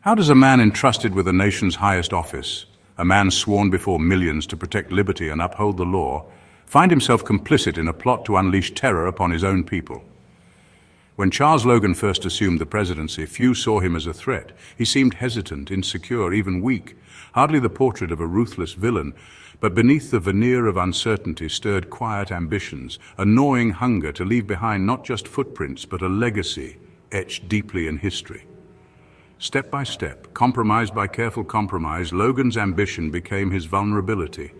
How does a man entrusted with the nation's highest office, a man sworn before millions to protect liberty and uphold the law, find himself complicit in a plot to unleash terror upon his own people? When Charles Logan first assumed the presidency, few saw him as a threat. He seemed hesitant, insecure, even weak, hardly the portrait of a ruthless villain, but beneath the veneer of uncertainty stirred quiet ambitions, a gnawing hunger to leave behind not just footprints, but a legacy etched deeply in history. Step by step, compromise by careful compromise, Logan's ambition became his vulnerability,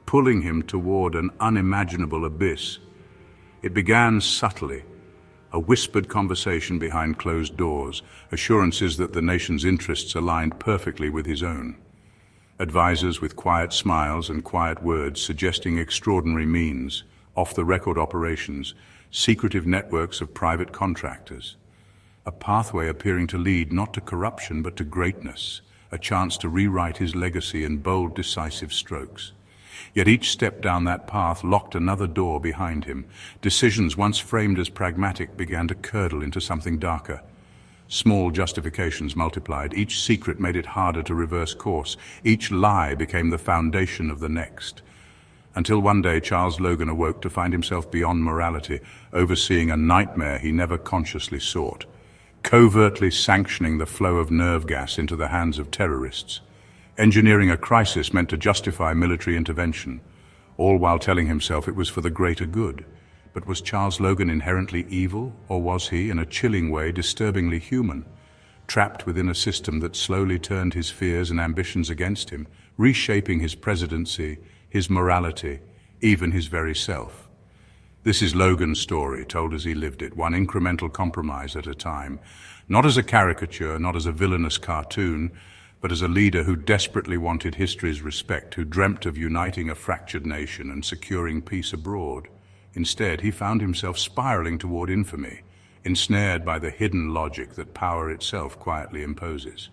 pulling him toward an unimaginable abyss. It began subtly, a whispered conversation behind closed doors, assurances that the nation's interests aligned perfectly with his own. Advisors with quiet smiles and quiet words suggesting extraordinary means, off-the-record operations, secretive networks of private contractors. A pathway appearing to lead not to corruption but to greatness, a chance to rewrite his legacy in bold, decisive strokes. Yet each step down that path locked another door behind him. Decisions once framed as pragmatic began to curdle into something darker. Small justifications multiplied. Each secret made it harder to reverse course. Each lie became the foundation of the next. Until one day Charles Logan awoke to find himself beyond morality, overseeing a nightmare he never consciously sought, covertly sanctioning the flow of nerve gas into the hands of terrorists, engineering a crisis meant to justify military intervention, all while telling himself it was for the greater good. But was Charles Logan inherently evil, or was he, in a chilling way, disturbingly human, trapped within a system that slowly turned his fears and ambitions against him, reshaping his presidency, his morality, even his very self? This is Logan's story, told as he lived it, one incremental compromise at a time, not as a caricature, not as a villainous cartoon, but as a leader who desperately wanted history's respect, who dreamt of uniting a fractured nation and securing peace abroad. Instead, he found himself spiraling toward infamy, ensnared by the hidden logic that power itself quietly imposes.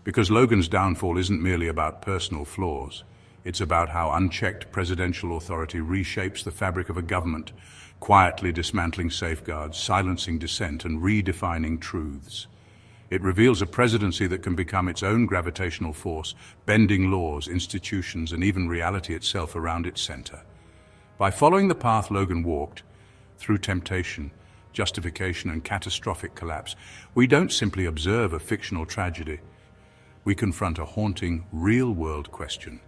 Because Logan's downfall isn't merely about personal flaws. It's about how unchecked presidential authority reshapes the fabric of a government, quietly dismantling safeguards, silencing dissent, and redefining truths. It reveals a presidency that can become its own gravitational force, bending laws, institutions, and even reality itself around its center. By following the path Logan walked, through temptation, justification, and catastrophic collapse, we don't simply observe a fictional tragedy. We confront a haunting, real-world question.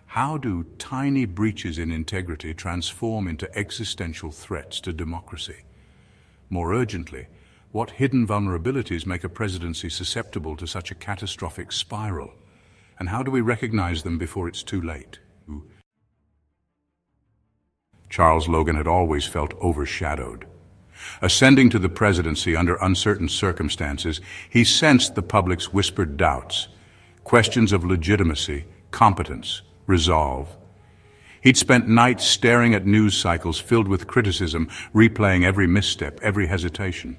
How do tiny breaches in integrity transform into existential threats to democracy? More urgently, what hidden vulnerabilities make a presidency susceptible to such a catastrophic spiral? And how do we recognize them before it's too late? Charles Logan had always felt overshadowed. Ascending to the presidency under uncertain circumstances, he sensed the public's whispered doubts, questions of legitimacy, competence, resolve. He'd spent nights staring at news cycles filled with criticism, replaying every misstep, every hesitation.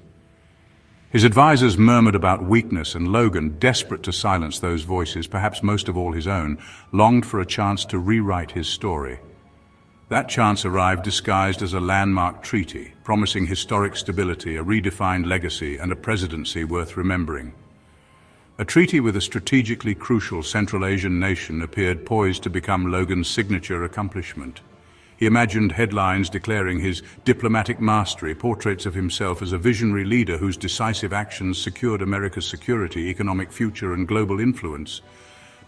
His advisors murmured about weakness, and Logan, desperate to silence those voices, perhaps most of all his own, longed for a chance to rewrite his story. That chance arrived disguised as a landmark treaty, promising historic stability, a redefined legacy, and a presidency worth remembering. A treaty with a strategically crucial Central Asian nation appeared poised to become Logan's signature accomplishment. He imagined headlines declaring his diplomatic mastery, portraits of himself as a visionary leader whose decisive actions secured America's security, economic future, and global influence.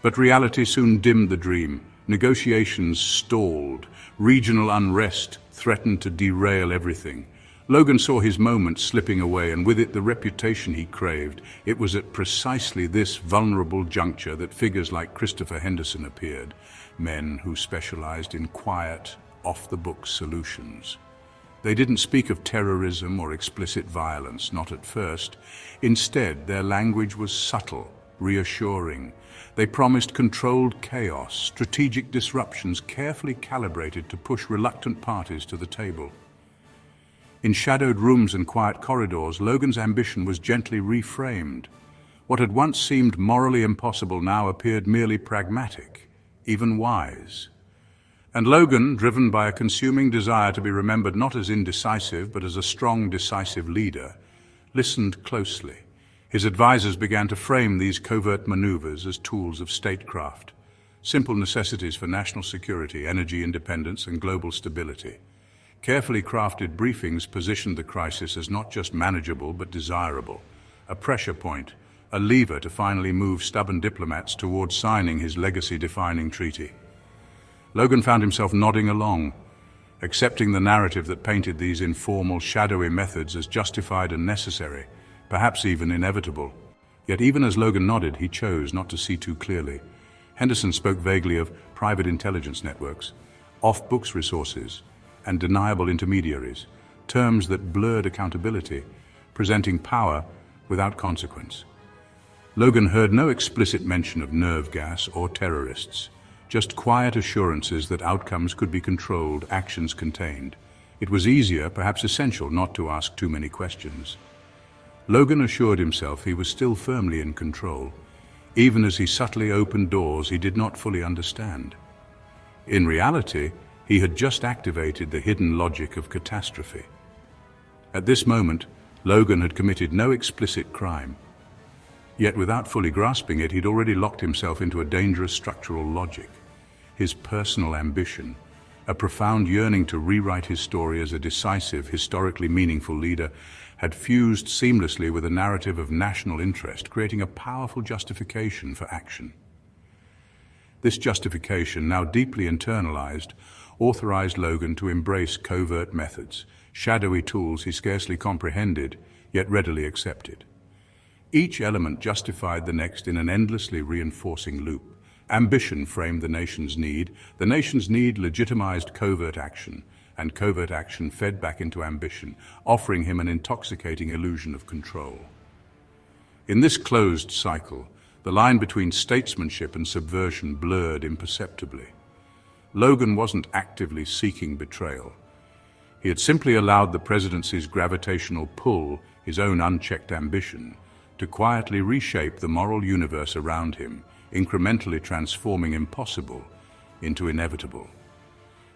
But reality soon dimmed the dream. Negotiations stalled. Regional unrest threatened to derail everything. Logan saw his moment slipping away, and with it the reputation he craved. It was at precisely this vulnerable juncture that figures like Christopher Henderson appeared, men who specialized in quiet, off-the-books solutions. They didn't speak of terrorism or explicit violence, not at first. Instead, their language was subtle, reassuring. They promised controlled chaos, strategic disruptions carefully calibrated to push reluctant parties to the table. In shadowed rooms and quiet corridors, Logan's ambition was gently reframed. What had once seemed morally impossible now appeared merely pragmatic, even wise. And Logan, driven by a consuming desire to be remembered not as indecisive but as a strong, decisive leader, listened closely. His advisors began to frame these covert maneuvers as tools of statecraft, simple necessities for national security, energy independence, and global stability. Carefully crafted briefings positioned the crisis as not just manageable but desirable, a pressure point, a lever to finally move stubborn diplomats towards signing his legacy-defining treaty. Logan found himself nodding along, accepting the narrative that painted these informal, shadowy methods as justified and necessary, perhaps even inevitable. Yet even as Logan nodded, he chose not to see too clearly. Henderson spoke vaguely of private intelligence networks, off-books resources, and deniable intermediaries, terms that blurred accountability, presenting power without consequence. Logan heard no explicit mention of nerve gas or terrorists, just quiet assurances that outcomes could be controlled, actions contained. It was easier, perhaps essential, not to ask too many questions. Logan assured himself he was still firmly in control, even as he subtly opened doors he did not fully understand. In reality, he had just activated the hidden logic of catastrophe. At this moment, Logan had committed no explicit crime. Yet without fully grasping it, he'd already locked himself into a dangerous structural logic. His personal ambition, a profound yearning to rewrite his story as a decisive, historically meaningful leader, had fused seamlessly with a narrative of national interest, creating a powerful justification for action. This justification, now deeply internalized, authorized Logan to embrace covert methods, shadowy tools he scarcely comprehended, yet readily accepted. Each element justified the next in an endlessly reinforcing loop. Ambition framed the nation's need legitimized covert action, and covert action fed back into ambition, offering him an intoxicating illusion of control. In this closed cycle, the line between statesmanship and subversion blurred imperceptibly. Logan wasn't actively seeking betrayal. He had simply allowed the presidency's gravitational pull, his own unchecked ambition, to quietly reshape the moral universe around him, incrementally transforming impossible into inevitable.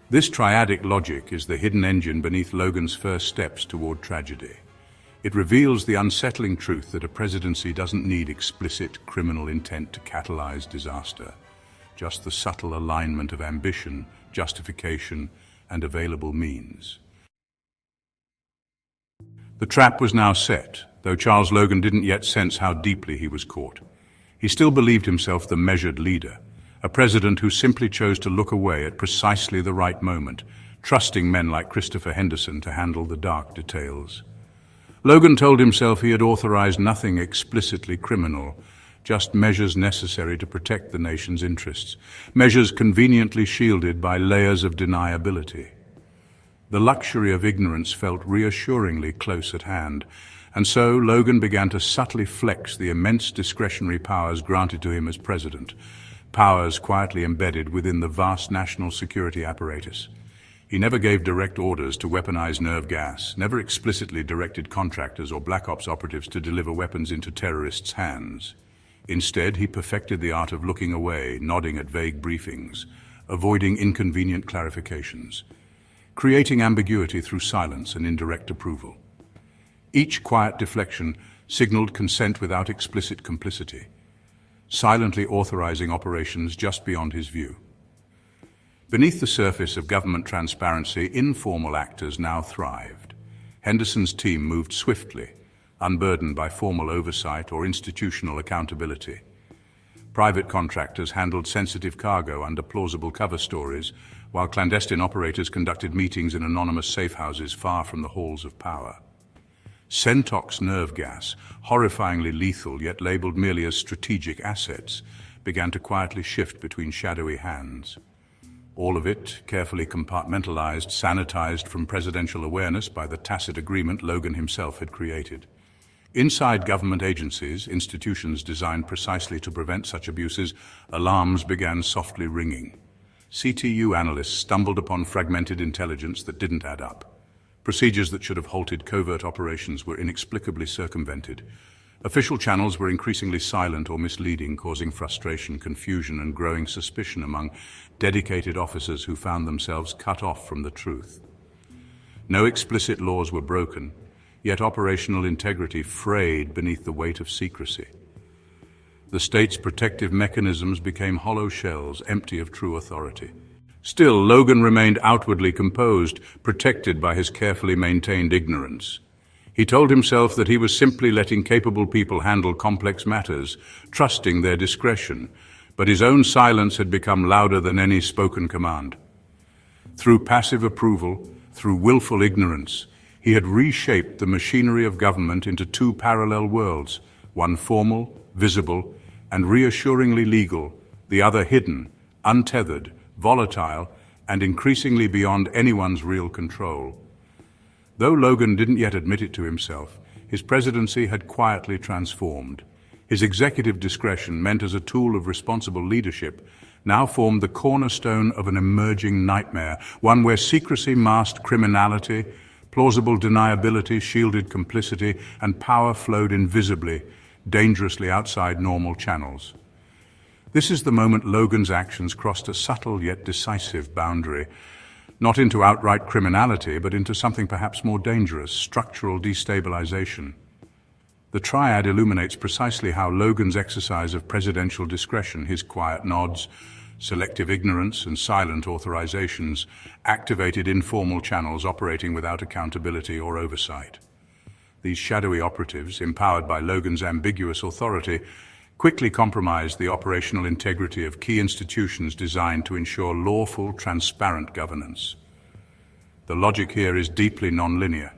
This triadic logic is the hidden engine beneath Logan's first steps toward tragedy. It reveals the unsettling truth that a presidency doesn't need explicit criminal intent to catalyze disaster, just the subtle alignment of ambition, justification, and available means. The trap was now set, though Charles Logan didn't yet sense how deeply he was caught. He still believed himself the measured leader, a president who simply chose to look away at precisely the right moment, trusting men like Christopher Henderson to handle the dark details. Logan told himself he had authorized nothing explicitly criminal, just measures necessary to protect the nation's interests, measures conveniently shielded by layers of deniability. The luxury of ignorance felt reassuringly close at hand, and so Logan began to subtly flex the immense discretionary powers granted to him as president, powers quietly embedded within the vast national security apparatus. He never gave direct orders to weaponize nerve gas, never explicitly directed contractors or black ops operatives to deliver weapons into terrorists' hands. Instead, he perfected the art of looking away, nodding at vague briefings, avoiding inconvenient clarifications, creating ambiguity through silence and indirect approval. Each quiet deflection signaled consent without explicit complicity, silently authorizing operations just beyond his view. Beneath the surface of government transparency, informal actors now thrived. Henderson's team moved swiftly, unburdened by formal oversight or institutional accountability. Private contractors handled sensitive cargo under plausible cover stories, while clandestine operators conducted meetings in anonymous safe houses far from the halls of power. Centox nerve gas, horrifyingly lethal yet labeled merely as strategic assets, began to quietly shift between shadowy hands. All of it carefully compartmentalized, sanitized from presidential awareness by the tacit agreement Logan himself had created. Inside government agencies, institutions designed precisely to prevent such abuses, alarms began softly ringing. CTU analysts stumbled upon fragmented intelligence that didn't add up. Procedures that should have halted covert operations were inexplicably circumvented. Official channels were increasingly silent or misleading, causing frustration, confusion, and growing suspicion among dedicated officers who found themselves cut off from the truth. No explicit laws were broken, yet operational integrity frayed beneath the weight of secrecy. The state's protective mechanisms became hollow shells, empty of true authority. Still, Logan remained outwardly composed, protected by his carefully maintained ignorance. He told himself that he was simply letting capable people handle complex matters, trusting their discretion, but his own silence had become louder than any spoken command. Through passive approval, through willful ignorance, he had reshaped the machinery of government into two parallel worlds, one formal, visible, and reassuringly legal, the other hidden, untethered, volatile, and increasingly beyond anyone's real control. Though Logan didn't yet admit it to himself, his presidency had quietly transformed. His executive discretion, meant as a tool of responsible leadership, now formed the cornerstone of an emerging nightmare, one where secrecy masked criminality, plausible deniability shielded complicity, and power flowed invisibly, dangerously outside normal channels. This is the moment Logan's actions crossed a subtle yet decisive boundary, not into outright criminality, but into something perhaps more dangerous, structural destabilization. The triad illuminates precisely how Logan's exercise of presidential discretion, his quiet nods, selective ignorance, and silent authorizations, activated informal channels operating without accountability or oversight. These shadowy operatives, empowered by Logan's ambiguous authority, quickly compromised the operational integrity of key institutions designed to ensure lawful, transparent governance. The logic here is deeply nonlinear.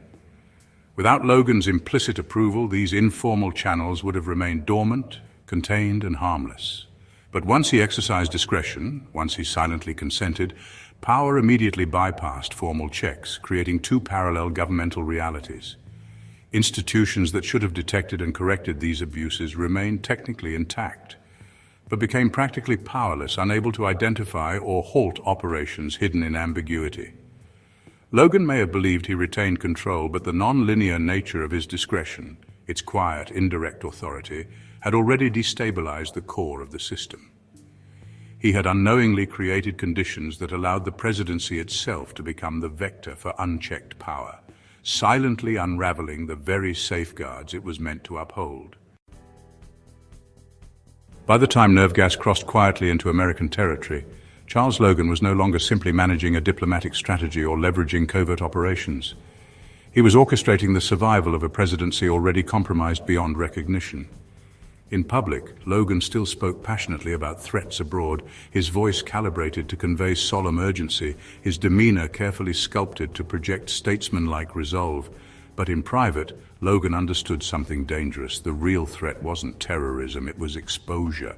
Without Logan's implicit approval, these informal channels would have remained dormant, contained, and harmless. But once he exercised discretion, once he silently consented, power immediately bypassed formal checks, creating two parallel governmental realities. Institutions that should have detected and corrected these abuses remained technically intact, but became practically powerless, unable to identify or halt operations hidden in ambiguity. Logan may have believed he retained control, but the non-linear nature of his discretion, its quiet, indirect authority, had already destabilized the core of the system. He had unknowingly created conditions that allowed the presidency itself to become the vector for unchecked power, silently unraveling the very safeguards it was meant to uphold. By the time nerve gas crossed quietly into American territory, Charles Logan was no longer simply managing a diplomatic strategy or leveraging covert operations. He was orchestrating the survival of a presidency already compromised beyond recognition. In public, Logan still spoke passionately about threats abroad, his voice calibrated to convey solemn urgency, his demeanor carefully sculpted to project statesman-like resolve. But in private, Logan understood something dangerous. The real threat wasn't terrorism, it was exposure.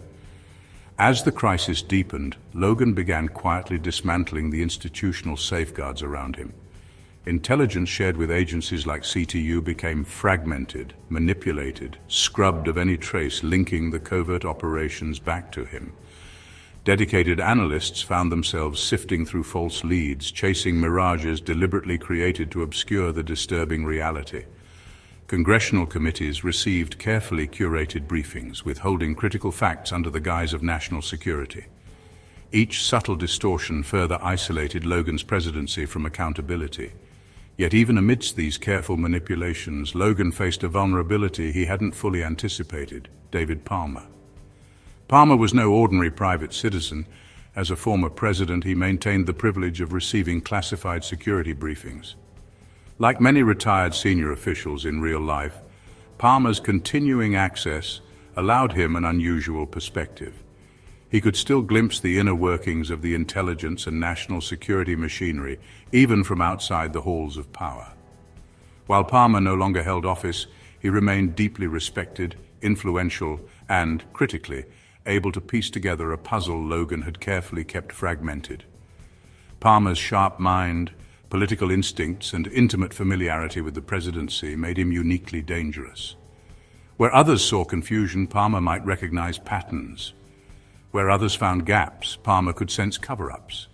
As the crisis deepened, Logan began quietly dismantling the institutional safeguards around him. Intelligence shared with agencies like CTU became fragmented, manipulated, scrubbed of any trace linking the covert operations back to him. Dedicated analysts found themselves sifting through false leads, chasing mirages deliberately created to obscure the disturbing reality. Congressional committees received carefully curated briefings, withholding critical facts under the guise of national security. Each subtle distortion further isolated Logan's presidency from accountability. Yet even amidst these careful manipulations, Logan faced a vulnerability he hadn't fully anticipated: David Palmer. Palmer was no ordinary private citizen. As a former president, he maintained the privilege of receiving classified security briefings. Like many retired senior officials in real life, Palmer's continuing access allowed him an unusual perspective. He could still glimpse the inner workings of the intelligence and national security machinery, even from outside the halls of power. While Palmer no longer held office, he remained deeply respected, influential, and, critically, able to piece together a puzzle Logan had carefully kept fragmented. Palmer's sharp mind, political instincts, and intimate familiarity with the presidency made him uniquely dangerous. Where others saw confusion, Palmer might recognize patterns. Where others found gaps, Palmer could sense cover-ups.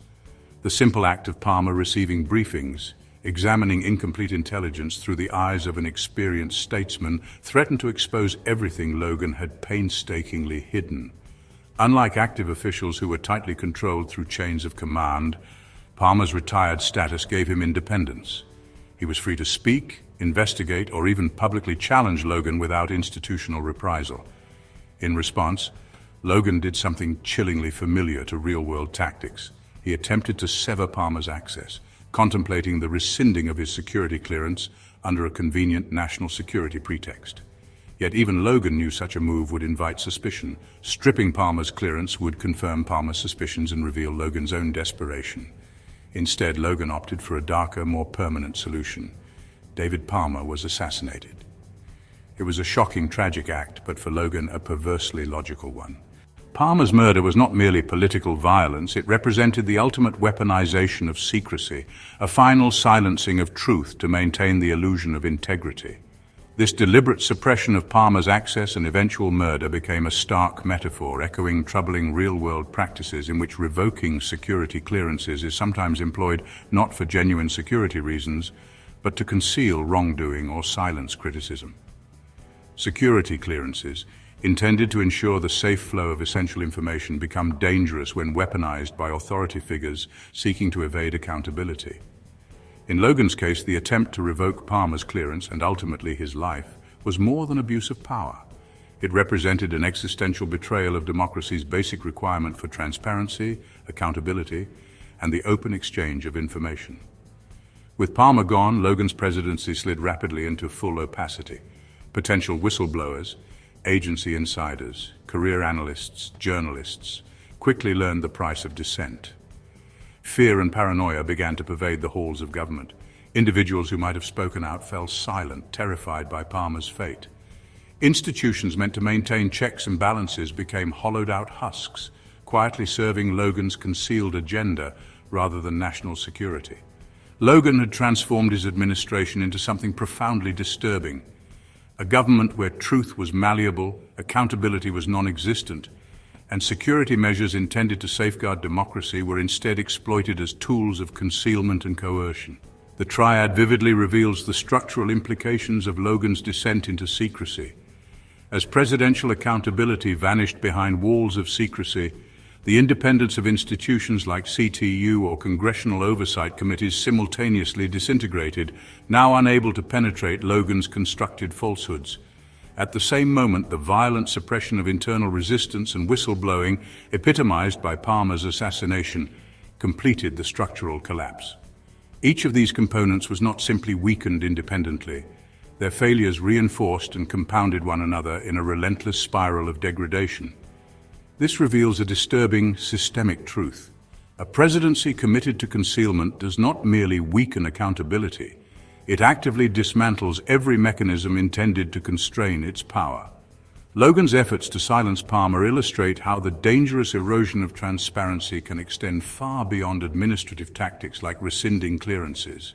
The simple act of Palmer receiving briefings, examining incomplete intelligence through the eyes of an experienced statesman, threatened to expose everything Logan had painstakingly hidden. Unlike active officials who were tightly controlled through chains of command, Palmer's retired status gave him independence. He was free to speak, investigate, or even publicly challenge Logan without institutional reprisal. In response, Logan did something chillingly familiar to real-world tactics. He attempted to sever Palmer's access, contemplating the rescinding of his security clearance under a convenient national security pretext. Yet even Logan knew such a move would invite suspicion. Stripping Palmer's clearance would confirm Palmer's suspicions and reveal Logan's own desperation. Instead, Logan opted for a darker, more permanent solution. David Palmer was assassinated. It was a shocking, tragic act, but for Logan, a perversely logical one. Palmer's murder was not merely political violence, it represented the ultimate weaponization of secrecy, a final silencing of truth to maintain the illusion of integrity. This deliberate suppression of Palmer's access and eventual murder became a stark metaphor, echoing troubling real-world practices in which revoking security clearances is sometimes employed not for genuine security reasons, but to conceal wrongdoing or silence criticism. Security clearances, intended to ensure the safe flow of essential information, become dangerous when weaponized by authority figures seeking to evade accountability. In Logan's case, the attempt to revoke Palmer's clearance and ultimately his life was more than abuse of power. It represented an existential betrayal of democracy's basic requirement for transparency, accountability, and the open exchange of information. With Palmer gone, Logan's presidency slid rapidly into full opacity. Potential whistleblowers, agency insiders, career analysts, journalists quickly learned the price of dissent. Fear and paranoia began to pervade the halls of government. Individuals who might have spoken out fell silent, terrified by Palmer's fate. Institutions meant to maintain checks and balances became hollowed-out husks, quietly serving Logan's concealed agenda rather than national security. Logan had transformed his administration into something profoundly disturbing. A government where truth was malleable, accountability was non-existent, and security measures intended to safeguard democracy were instead exploited as tools of concealment and coercion. The triad vividly reveals the structural implications of Logan's descent into secrecy. As presidential accountability vanished behind walls of secrecy, the independence of institutions like CTU or congressional oversight committees simultaneously disintegrated, now unable to penetrate Logan's constructed falsehoods. At the same moment, the violent suppression of internal resistance and whistleblowing, epitomized by Palmer's assassination, completed the structural collapse. Each of these components was not simply weakened independently. Their failures reinforced and compounded one another in a relentless spiral of degradation. This reveals a disturbing, systemic truth. A presidency committed to concealment does not merely weaken accountability, it actively dismantles every mechanism intended to constrain its power. Logan's efforts to silence Palmer illustrate how the dangerous erosion of transparency can extend far beyond administrative tactics like rescinding clearances.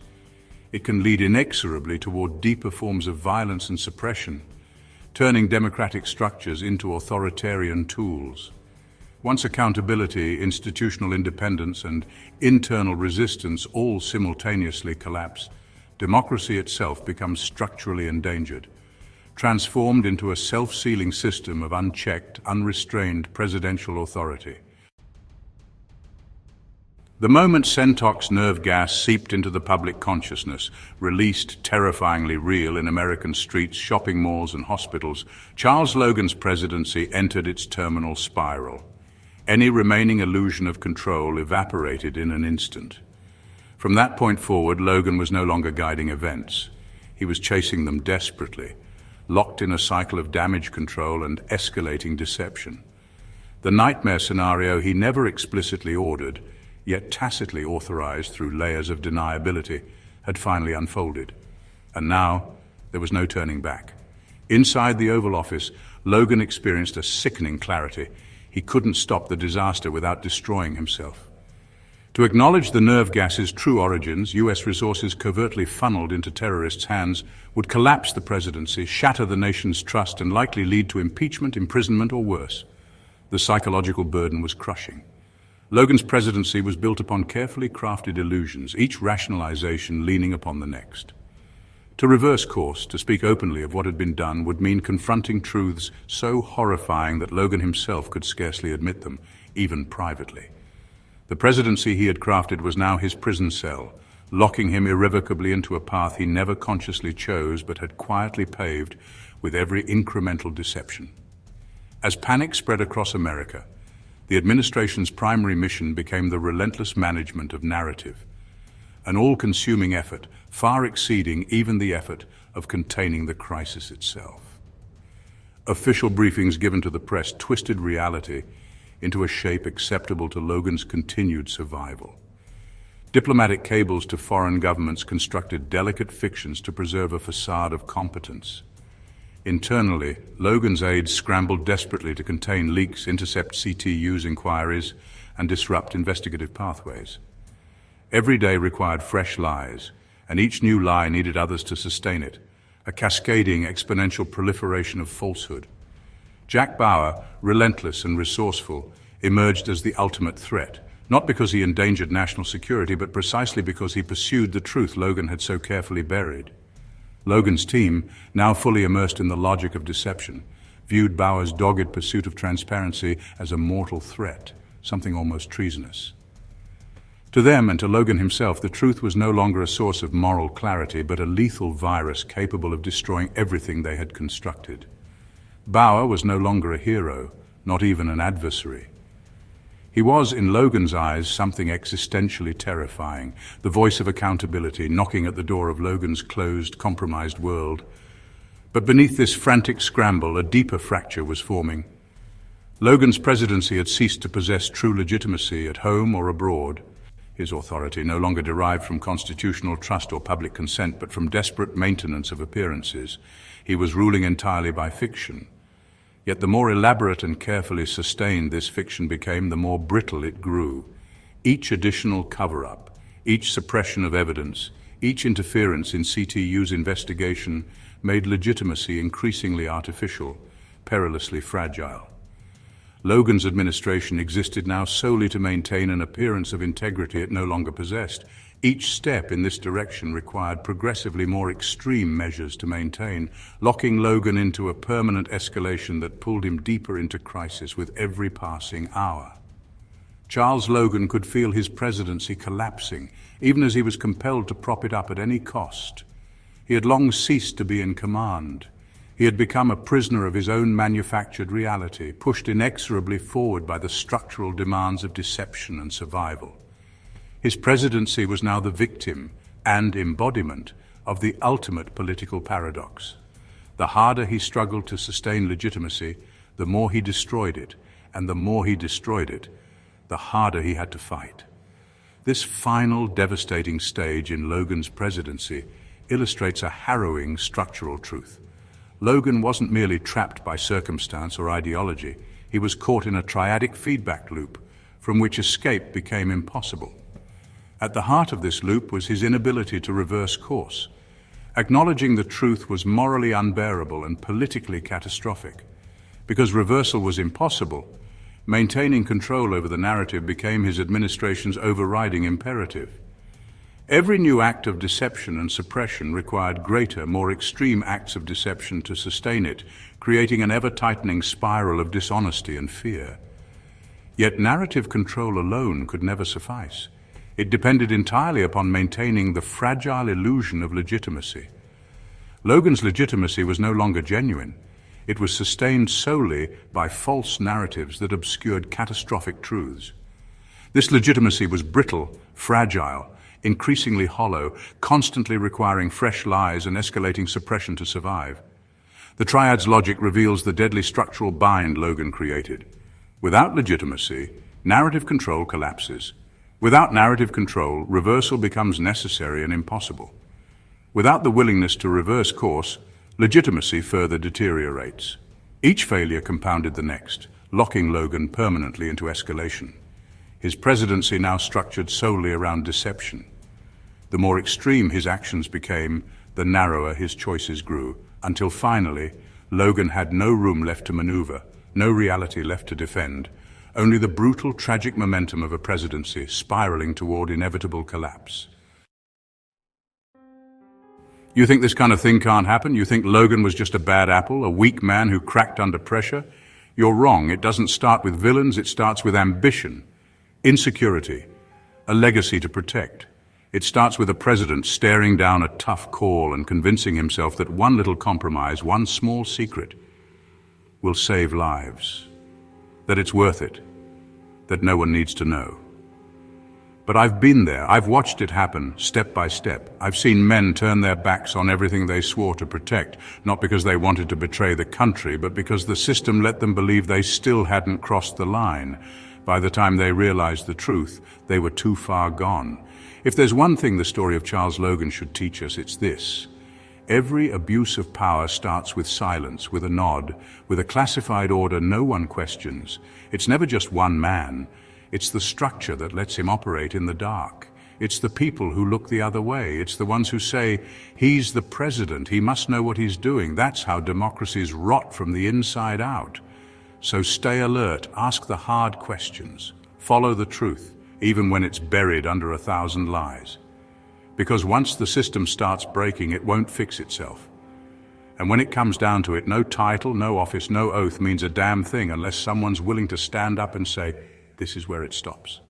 It can lead inexorably toward deeper forms of violence and suppression, turning democratic structures into authoritarian tools. Once accountability, institutional independence, and internal resistance all simultaneously collapse, democracy itself becomes structurally endangered, transformed into a self-sealing system of unchecked, unrestrained presidential authority. The moment Sentox nerve gas seeped into the public consciousness, released terrifyingly real in American streets, shopping malls, and hospitals, Charles Logan's presidency entered its terminal spiral. Any remaining illusion of control evaporated in an instant. From that point forward, Logan was no longer guiding events. He was chasing them desperately, locked in a cycle of damage control and escalating deception. The nightmare scenario he never explicitly ordered, yet tacitly authorized through layers of deniability, had finally unfolded. And now, there was no turning back. Inside the Oval Office, Logan experienced a sickening clarity. He couldn't stop the disaster without destroying himself. To acknowledge the nerve gas's true origins, U.S. resources covertly funneled into terrorists' hands would collapse the presidency, shatter the nation's trust, and likely lead to impeachment, imprisonment, or worse. The psychological burden was crushing. Logan's presidency was built upon carefully crafted illusions, each rationalization leaning upon the next. To reverse course, to speak openly of what had been done, would mean confronting truths so horrifying that Logan himself could scarcely admit them, even privately. The presidency he had crafted was now his prison cell, locking him irrevocably into a path he never consciously chose but had quietly paved with every incremental deception. As panic spread across America, the administration's primary mission became the relentless management of narrative, an all-consuming effort far exceeding even the effort of containing the crisis itself. Official briefings given to the press twisted reality into a shape acceptable to Logan's continued survival. Diplomatic cables to foreign governments constructed delicate fictions to preserve a facade of competence. Internally, Logan's aides scrambled desperately to contain leaks, intercept CTU's inquiries, and disrupt investigative pathways. Every day required fresh lies, and each new lie needed others to sustain it, a cascading, exponential proliferation of falsehood. Jack Bauer, relentless and resourceful, emerged as the ultimate threat, not because he endangered national security, but precisely because he pursued the truth Logan had so carefully buried. Logan's team, now fully immersed in the logic of deception, viewed Bauer's dogged pursuit of transparency as a mortal threat, something almost treasonous. To them and to Logan himself, the truth was no longer a source of moral clarity, but a lethal virus capable of destroying everything they had constructed. Bauer was no longer a hero, not even an adversary. He was, in Logan's eyes, something existentially terrifying, the voice of accountability knocking at the door of Logan's closed, compromised world. But beneath this frantic scramble, a deeper fracture was forming. Logan's presidency had ceased to possess true legitimacy at home or abroad. His authority no longer derived from constitutional trust or public consent, but from desperate maintenance of appearances. He was ruling entirely by fiction. Yet the more elaborate and carefully sustained this fiction became, the more brittle it grew. Each additional cover-up, each suppression of evidence, each interference in CTU's investigation made legitimacy increasingly artificial, perilously fragile. Logan's administration existed now solely to maintain an appearance of integrity it no longer possessed. Each step in this direction required progressively more extreme measures to maintain, locking Logan into a permanent escalation that pulled him deeper into crisis with every passing hour. Charles Logan could feel his presidency collapsing, even as he was compelled to prop it up at any cost. He had long ceased to be in command. He had become a prisoner of his own manufactured reality, pushed inexorably forward by the structural demands of deception and survival. His presidency was now the victim and embodiment of the ultimate political paradox. The harder he struggled to sustain legitimacy, the more he destroyed it, and the more he destroyed it, the harder he had to fight. This final devastating stage in Logan's presidency illustrates a harrowing structural truth. Logan wasn't merely trapped by circumstance or ideology. He was caught in a triadic feedback loop from which escape became impossible. At the heart of this loop was his inability to reverse course. Acknowledging the truth was morally unbearable and politically catastrophic. Because reversal was impossible, maintaining control over the narrative became his administration's overriding imperative. Every new act of deception and suppression required greater, more extreme acts of deception to sustain it, creating an ever-tightening spiral of dishonesty and fear. Yet narrative control alone could never suffice. It depended entirely upon maintaining the fragile illusion of legitimacy. Logan's legitimacy was no longer genuine. It was sustained solely by false narratives that obscured catastrophic truths. This legitimacy was brittle, fragile, increasingly hollow, constantly requiring fresh lies and escalating suppression to survive. The triad's logic reveals the deadly structural bind Logan created. Without legitimacy, narrative control collapses. Without narrative control, reversal becomes necessary and impossible. Without the willingness to reverse course, legitimacy further deteriorates. Each failure compounded the next, locking Logan permanently into escalation. His presidency now structured solely around deception. The more extreme his actions became, the narrower his choices grew, until finally, Logan had no room left to maneuver, no reality left to defend, only the brutal, tragic momentum of a presidency spiraling toward inevitable collapse. You think this kind of thing can't happen? You think Logan was just a bad apple, a weak man who cracked under pressure? You're wrong. It doesn't start with villains, it starts with ambition, insecurity, a legacy to protect. It starts with a president staring down a tough call and convincing himself that one little compromise, one small secret, will save lives, that it's worth it, that no one needs to know. But I've been there. I've watched it happen step by step. I've seen men turn their backs on everything they swore to protect, not because they wanted to betray the country, but because the system let them believe they still hadn't crossed the line. By the time they realized the truth, they were too far gone. If there's one thing the story of Charles Logan should teach us, it's this. Every abuse of power starts with silence, with a nod, with a classified order no one questions. It's never just one man. It's the structure that lets him operate in the dark. It's the people who look the other way. It's the ones who say, he's the president, he must know what he's doing. That's how democracies rot from the inside out. So stay alert, ask the hard questions, follow the truth, even when it's buried under 1,000 lies. Because once the system starts breaking, it won't fix itself. And when it comes down to it, no title, no office, no oath means a damn thing unless someone's willing to stand up and say, this is where it stops.